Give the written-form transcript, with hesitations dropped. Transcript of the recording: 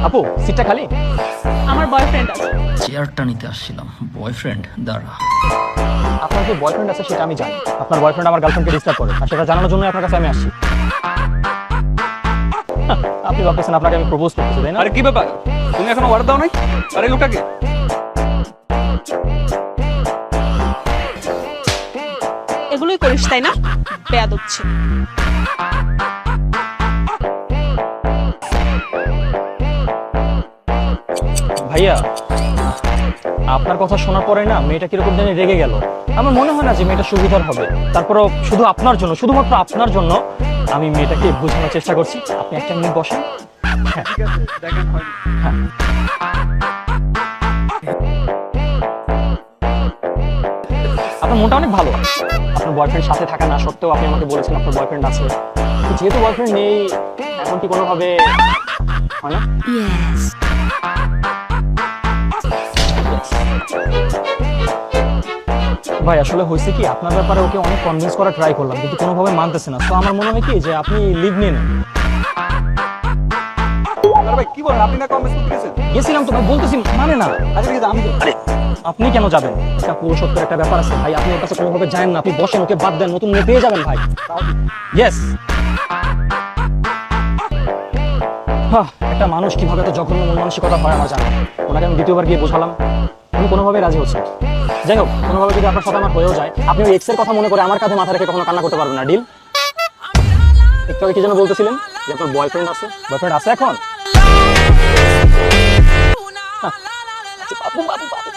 আপু সিটটা খালি? আমার বয়ফ্রেন্ড আছে। চেয়ারটা নিতে আসছিলাম। বয়ফ্রেন্ড? দাঁড়া। আপনার যে বয়ফ্রেন্ড আছে সেটা আমি জানি। আপনার বয়ফ্রেন্ড আমার গার্লফ্রেন্ডকে ডিস্টার্ব করে, আর সেটা জানানোর জন্য আপনার কাছে আমি আসছি। আপনি ভাবতেছেন আপনাকে আমি প্রপোজ করতেছি, তাই না? আরে কি ব্যাপার, তুমি এখনো অর্ডার দাও নাই? আরে এই লোকটাকে এগুলোই করিস তাই না? বেয়াদব ছেলে। ভাইয়া, আপনার কথা শোনার পরে না মেয়েটা কিরকম জানি রেগে গেল। আমার মনে হয় না যে মেয়েটা সুবিধার হবে। তারপরও শুধু আপনার জন্য, শুধুমাত্র আপনার জন্য আমি মেয়েটাকে বোঝানোর চেষ্টা করছি। আপনি একটা মিনিট বসেন। হ্যাঁ, ঠিক আছে, দেখেন হয় হ্যাঁ। আপনার মনটা অনেক ভালো। আপনার বয়ফ্রেন্ড সাথে থাকা না সত্ত্বেও আপনি আমাকে বলেছেন আপনার বয়ফ্রেন্ড আছে। যেহেতু বয়ফ্রেন্ড নেই, এখন কি কোনোভাবে হয় না? ভাই আসলে হয়েছে কি, আপনার ব্যাপারে ওকে অনেক কনভিন্স করা ট্রাই করলাম, কিন্তু কোনোভাবে মানতেছে না। তো আমার মনে হয় কি যে আপনি লিভ নিয়ে নেন। আরে ভাই কি বলেন, আপনি না কমেন্ট করতে গেছেন? গেছিলাম তো ভাই, বলতেছি মানে না। আচ্ছা ঠিক আছে, আমি আরে আপনি কেন যাবেন? একটা পুরুষত্বের একটা ব্যাপার আছে ভাই, আপনি ওর কাছে কোনোভাবে যান না। আপনি বসেন, ওকে বাদ দেন, নতুন মেয়ে পেয়ে যাবেন ভাই। ইয়েস। একটা মানুষ কিভাবে এত জঘন্য মন মানসিকতা হয় আমার জানা। ওনাকে আমি দ্বিতীয়বার গিয়ে বোঝালাম, উনি কোনোভাবে রাজি হচ্ছে। যাই হোক, কোনোভাবে যদি আপনার সাথে আমার হয়েও যায়, আপনি ওই এক্সের কথা মনে করে আমার কাঁধে মাথা রেখে কখনো কান্না করতে পারবেন না। ডিল? একটু আগে কি যেন বলতেছিলেন যে আপনার বয়ফ্রেন্ড আছে? বয়ফ্রেন্ড আছে এখন? বাবু বাবু বাবু